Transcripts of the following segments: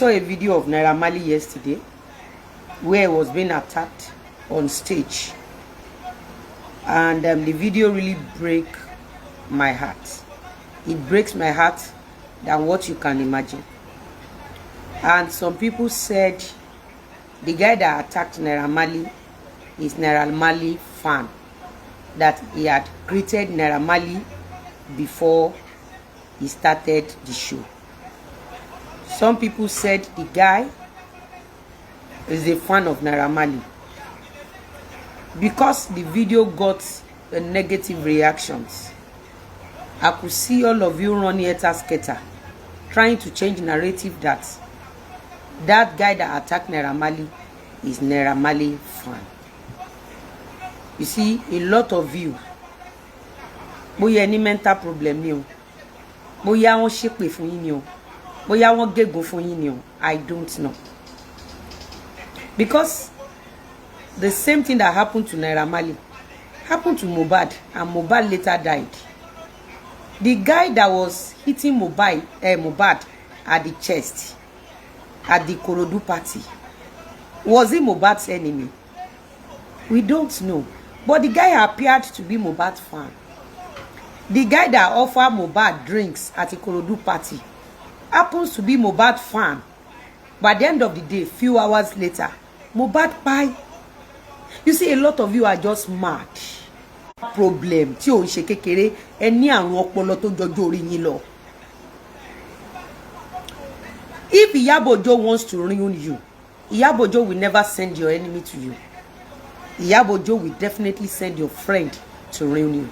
saw a video of Naira Marley yesterday where he was being attacked on stage, and the video really break my heart. It breaks my heart than what you can imagine. And some people said the guy that attacked Naira Marley is Naira Marley fan, that he had greeted Naira Marley before he started the show. Some people said the guy is a fan of Naira Marley because the video got negative reactions. I could see all of you running skater trying to change narrative that that guy that attacked Naira Marley is Naira Marley fan. You see, a lot of you, boya any mental problem ni o, boya wọ́n ṣépè fún yín ni o, boya wọ́n gégùn fún yín ni o, I don't know. Because the same thing that happened to Naira Marley happened to Mohbad, and Mohbad later died. The guy that was hitting Mohbad at the chest at the Korodu party, was he Mohbad's enemy? We don't know. But the guy appeared to be Mohbad's fan. The guy that offered Mohbad drinks at the Korodu party happens to be Mohbad's fan. By the end of the day, few hours later, Mohbad bye. You see, a lot of you are just mad. Problem tí ó ń ṣe kékeré, ẹ ní àrùn ọpọlọ tó jọjọ orí yín lọ. If Iyabo Ojo wants to ruin you, Iyabo Ojo will never send your enemy to you. Iyabo Ojo will definitely send your friend to ruin you.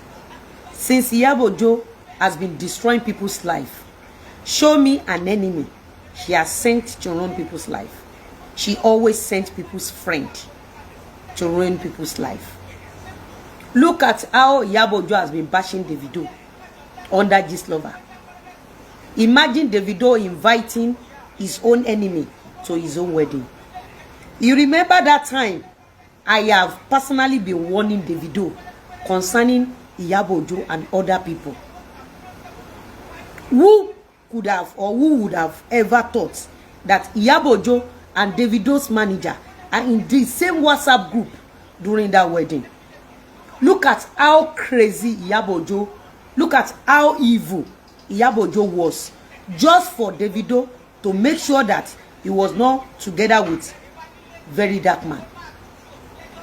Since Iyabo Ojo has been destroying people's life, show me an enemy she has sent to ruin people's life. She always sent people's friend to ruin people's life. Look at how Iyabo Ojo has been bashing Davido under this lover. Imagine Davido inviting his own enemy to his own wedding. You remember that time I have personally been warning Davido concerning Iyabo Ojo and other people. Who could have, or who would have ever thought that Iyabo Ojo and Davido's manager are in the same WhatsApp group during that wedding? Look at how crazy Iyabo Ojo, look at how evil Iyabo Ojo was, just for Davido to make sure that he was not together with Very Dark Man.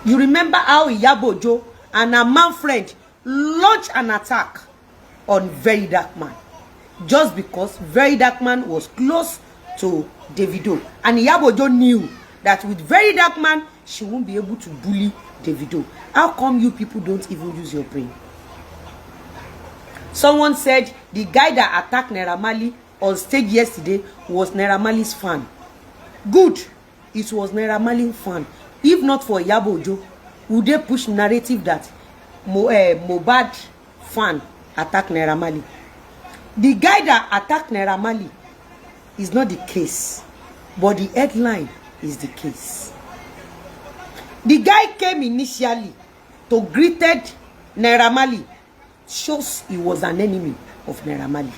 You remember how Iyabo Ojo and her man friend launched an attack on Very Dark Man, just because Very Dark Man was close to Davido, and Iyabo Ojo knew that with Very Dark Man she won't be able to bully Davido. How come you people don't even use your brain? Someone said the guy that attacked Naira Marley on stage yesterday was Naira Marley's fan. Good, it was Naira Marley's fan. If not for Iyabo Ojo, would they push narrative that Mohbad fan attacked Naira Marley? The guy that attacked Naira Marley is not the case, but the headline is the case. The guy came initially to greeted Naira Marley, shows he was an enemy of Naira Marley.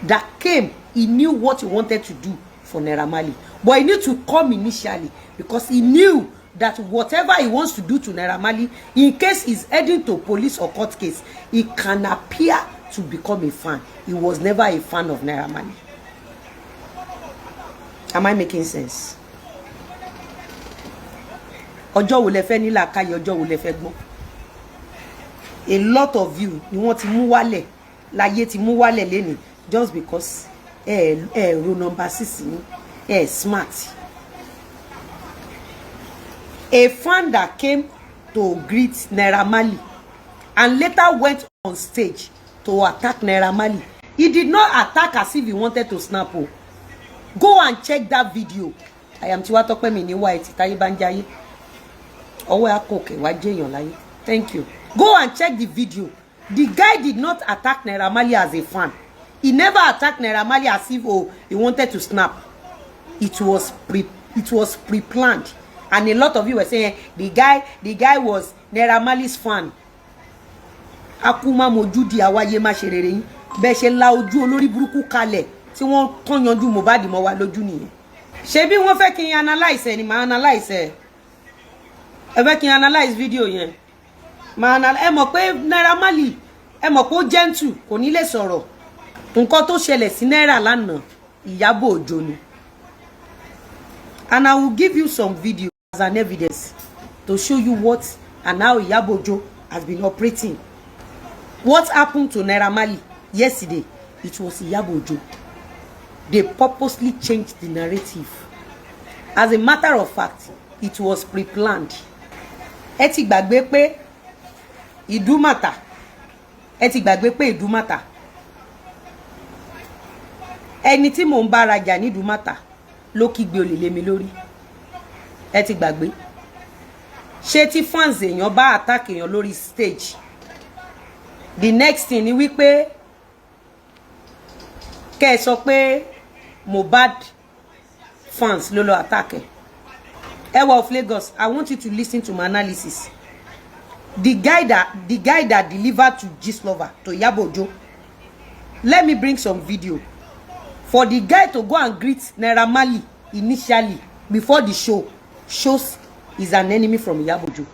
That came, he knew what he wanted to do for Naira Marley, but he need to come initially because he knew that whatever he wants to do to Naira Marley, in case he's heading to police or court case, he can appear to become a fan. He was never a fan of Naira Marley. Am I making sense? Ọjọ́ wo lẹ fẹ́ ní làákàyè, ọjọ́ wo lẹ fẹ́ gbọ́n. A lot of you ni wọ́n ti mú wálẹ̀, láyé ti mú wálẹ̀ lẹ́ni, just because row number 6 ni smart. A fan that came to greet Naira Marley and later went on stage to attack Naira Marley. He did not attack as if he wanted to snap. Go and check that video. I am Tiwa Tokpemi ni white Taye Banjaye. Thank you. Go and check the video. The guy did not attack Naira Marley as a fan. He never attacked Naira Marley as if he wanted to snap. It was pre-planned. And a lot of you were saying the guy was Naira Marley's fan. Akuma mojudi awaye ma serere be se la ojú olórí burúkú kalẹ̀ tí wọ́n tàn yanjú Mohbad mọ́ wa lójú nìyẹn. Ṣebí wọ́n fẹ́ kí n analyze ni ma analyze ẹ fẹ́ kí n analyze video yẹn ma ẹ mọ̀ pé Naira Marley ẹ mọ̀ pé ó gentle kò ní lè sọ̀rọ̀ nǹkan tó ṣẹlẹ̀ sí Naira lánàá Ìyábọ̀ Òjó ni. And I will give you some video as an evidence to show you what and how Ìyábọ̀ Òjó has been operating. What happened to Naira Marley yesterday? It was Ìyábọ̀ Òjó. They purposely changed the narrative. As a matter of fact, it was pre-planned. Ẹ ti gbàgbé pé Ìdúmàtà. Ẹ ti gbàgbé pé Ìdúmàtà. Ẹni tí mò ń bá rajà ní Ìdúmàtà ló kígbe olè lé mi lórí. Ẹ ti gbàgbé. Ṣé tí fans èèyàn bá attack èèyàn lórí stage. The next thing ni wípé kẹ́ sọ pé Mohbad fans ló lọ attack ẹ. Ewa of Lagos, I want you to listen to my analysis. The guy that delivered to Gistlover, to Ìyábọ̀ Òjó. Let me bring some video. For the guy to go and greet Naira Marley initially before the show shows he's an enemy from Ìyábọ̀ Òjó.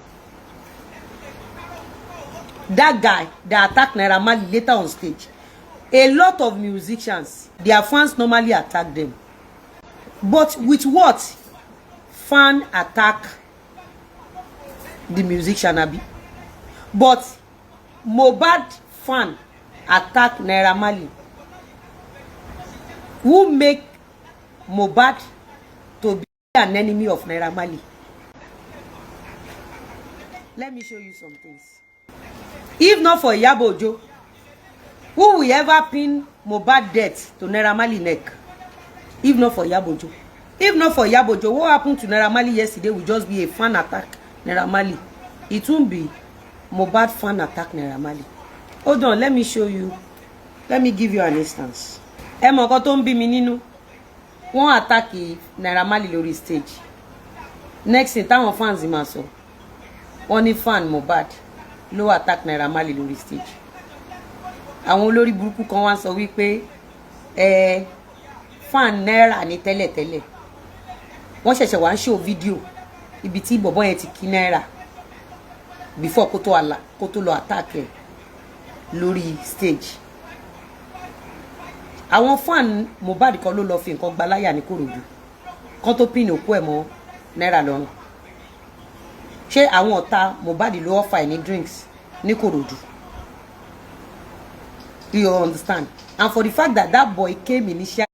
That guy that attacked Naira Marley later on stage. A lot of musicians, their fans normally attack them. But with what? Fan attack the musician Abi. But Mohbad fan attack Naira Marley. Who make Mohbad to be an enemy of Naira Marley? Let me show you some things. If not for Ìyábọ̀ Òjó, who will ever pin Mohbad death to Naira Marley neck? If not for Ìyábọ̀ Òjó. If not for Ìyábọ̀ Òjó, what happened to Naira Marley yesterday will just be a fan attack Naira Marley. It won't be Mohbad fan attack Naira Marley. Hold on, let me show you. Let me give you an instance. Ẹ mọ̀ nǹkan tó ń bí mi nínú. Wọ́n attack Naira Marley lórí stage. Next thing, táwọn fans máa sọ. Wọ́n ní fan Mohbad ló attack Naira Marley lórí stage. Àwọn olórí burúkú kan wá sọ wípé fan Naira ní tẹ́lẹ̀tẹ́lẹ̀. Wọ́n ṣẹ̀ṣẹ̀ wá ń show video ibi tí bọ̀bọ́ yẹn ti kí Naira before kó tó lọ attack ẹ̀ lórí stage. Àwọn fan Mohbad kan ló lọ fi nǹkan gba láyà ní Kòròdú kan tó pin òkú ẹ̀ mọ́ Naira lọ́rùn. Ṣé àwọn ọ̀tá Mohbad ló offer ní drinks ní Kòròdú? Do you understand? And for the fact that that boy came initially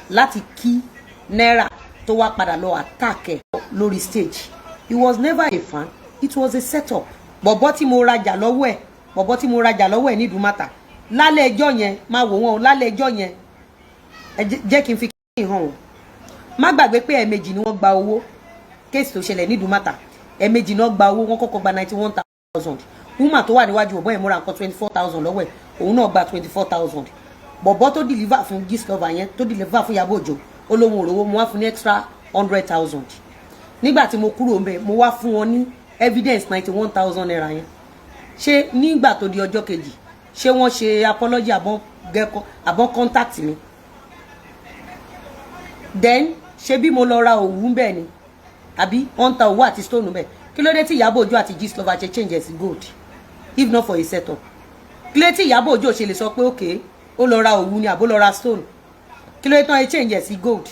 láti kí Naira tó wá padà lọ attack ẹ̀ lórí stage, he was never a fan. It was a setup. Bọ̀bọ́ tí mo rajà lọ́wọ́ ẹ̀ ní Ìdúmàtà lálẹ́ ẹjọ́ yẹn máa wò wọ́n lálẹ́ ẹjọ́ yẹn jẹ́ kí n fi kí n hàn wọ́n. Má gbàgbé pé ẹ̀ẹ̀mejì ni wọ́n gba owó kéèsì tó ṣẹlẹ̀ ní Ìdúmàtà. Ẹ̀ẹ̀mejì náà gba owó, wọ́n kọ́kọ́ gba 91,000. Woman tó wà níwájú bọ̀bọ́ yẹn múra nǹkan 24,000 lọ́wọ́ ẹ̀, òun náà gba 24,000. Bọ̀bọ́ tó deliver fún Gistlover yẹn tó deliver fún Ìyábọ̀ Òjó olóhùn òrówó mo wá fún ní extra 100,000. Nígbà tí mo kúrò ńbẹ̀ mo wá fún wọn ní evidence 91,000 naira yẹn. Ṣé nígbà tó di ọjọ́ kejì ṣé wọ́n ṣe apology àbọ̀n contact mi? Then ṣé bí mo lọ ra òwú ńbẹ̀ ni àbí wọ́n ta òwú àti stone ńbẹ̀? Kí ló dé tí Ìyábọ̀ Òjó àti Gistlover ṣe change sí gold if not for a setup? Kí ló dé tí Ìyábọ̀ Òjó ṣe lè sọ pé okay ó lọ ra òwú ni àbó lọ ra stone? Kí ló dé tán ẹ change sí gold?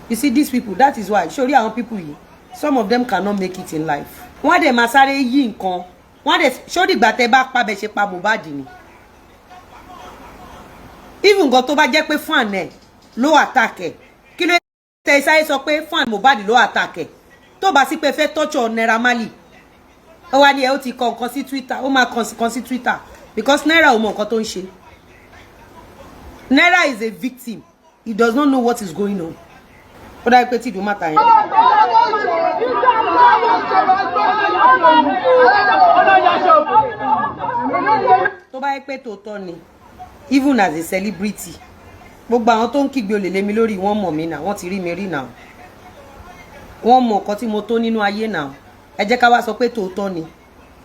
You see these people, that is why sórí àwọn people yìí some of them cannot make it in life. Wọ́n dẹ̀ máa sáré yí nǹkan. Wọ́n dẹ̀ sórí ìgbà tẹ́ bá pa bẹ́ ṣe pa Mohbad ni. Even gan tó bá jẹ́ pé fan ẹ̀ ló attack ẹ̀. Kí ló tẹ́ sáré sọ pé fan Mohbad ló attack ẹ̀? Tó bá sí pé fẹ́ torture Naira Marley. Ó wá ní ẹ ó ti kọ nǹkan sí Twitter, ó máa kàn sí Twitter because Naira ò mọ nǹkan tó ń ṣe. Naira is a victim. He does not know what is going on. Ó dá pé tí Ìdúmàtà yẹn. Tó bá yẹ pé tòótọ́ ni even as a celebrity gbogbo àwọn tó ń kígbe olè lé mi lórí wọ́n mọ̀ mí náà, wọ́n ti rí mi rí náà, wọ́n mọ̀ nǹkan tí mo tó nínú ayé náà. Ẹ jẹ́ ká wá sọ pé tòótọ́ ni,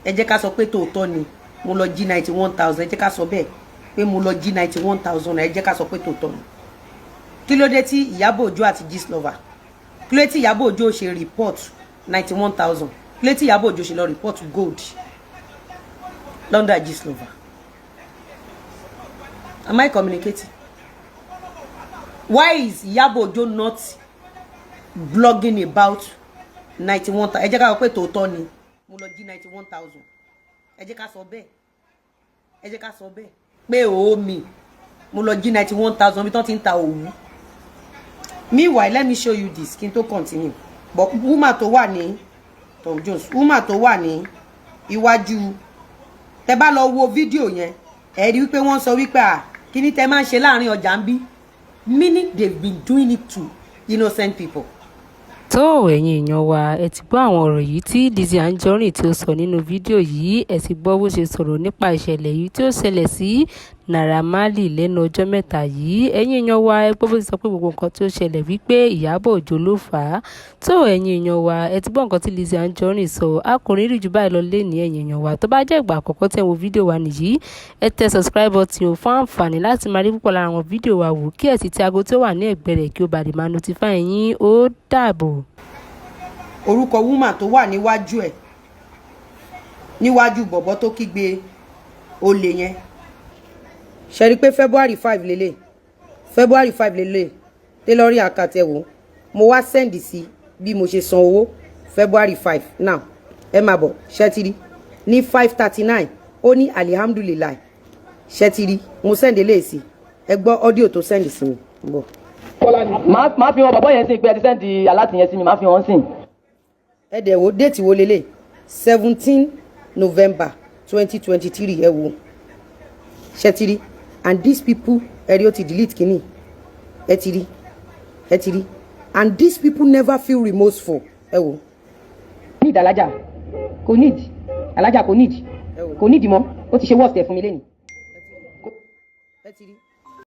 ẹ jẹ́ ká sọ pé tòótọ́ ni mo lọ jí 91,000, ẹ jẹ́ ká sọ bẹ́ẹ̀ pé mo lọ jí 91,000, ẹ jẹ́ ká sọ pé tòótọ́ ni. kí ló dé tí Ìyábọ̀ Òjó àti Gistlover kí ló dé tí Ìyábọ̀ Òjó ṣe report 91,000 kí ló dé tí Ìyábọ̀ Òjó ṣe lọ report gold London Gistlover. Am I communicating? Why is Ìyábọ̀ Òjó not blogging about 91,000? Ẹ jẹ́ ká sọ pé tòótọ́ ni mo lọ jí 91,000. Ẹ jẹ́ ká sọ bẹ́ẹ̀. Ẹ jẹ́ ká sọ bẹ́ẹ̀ pé òó mi mo lọ jí 91,000 bí tán ti ń ta òwú. Meanwhile, let me show you this kí n tó continue. But woman tó wà ní Tom Jones, woman tó wà ní iwájú, tẹ́ bá lọ wo fídíò yẹn ẹ rí wípé wọ́n sọ wípé kí ni tẹ́ máa ń ṣe láàrin ọjà ń bí, meaning they've been doing it to innocent people. tó ẹ̀yin èèyàn wa ẹ ti gbọ́ àwọn ọ̀rọ̀ yìí tí Lizzy Anjorin tí ó sọ nínú fídíò yìí, ẹ ti gbọ́ bó ṣe sọ̀rọ̀ nípa ìṣẹ̀lẹ̀ yìí tí ó ṣẹlẹ̀ sí Naira Marley lẹ́nu ọjọ́ mẹ́ta yìí. Ẹ̀yin èèyàn wa ẹ gbọ́ bó ṣe sọ pé gbogbo nǹkan tí ó ṣẹlẹ̀ wípé Ìyábọ̀ Òjó ló fà á. tó ẹ̀yin èèyàn wa ẹ ti gbọ́ nǹkan tí Lizzy Anjorin sọ, a kò ní rí jù báyìí lọ lé ní ẹ̀yin èèyàn wa. tó bá jẹ́ ìgbà àkọ́kọ́ tẹ́ wo fídíò wa nìyí, ẹ tẹ subscribe button o fún àǹfààní láti máa rí púpọ̀ lára àwọn fídíò wa wò, kí ẹ sì tẹ aago tí ó wà ní ẹ̀gbẹ́ rẹ̀ kí ó bá lè máa notify yín. Ó dàbọ̀. Orúkọ woman tó wà níwájú ẹ̀, níwájú bọ̀bọ̀ tó kígbe olè yẹn, ṣe rí pé February 5 lélẹ̀, February 5 lélẹ̀ tailoring àkàtẹ̀wò mo wá send sí bí mo ṣe san owó February 5. Now ẹ máa bọ̀, ṣe ti rí ní 5:39 ó ní alihamdulilayi, ṣe ti rí mo send eléyìí sí, ẹ gbọ́ audio tó send sí mi bọ̀. máa fi hàn bàbá yẹn sí pé ẹ ti send aláàtì yẹn sí mi, máa fi hàn sí. Ẹ dẹ̀ wo déètì wo lélẹ̀ 17 November 2023 ẹ wo, ṣe ti rí. And these people ẹ rí ó ti delete kìíní, ẹ ti rí, ẹ ti rí. And these people never feel remorseful ẹ wo. Need alájà kò need, alájà kò need mọ́, ó ti ṣe worst ẹ̀ fún mi lẹ́nu. Ẹ ti rí.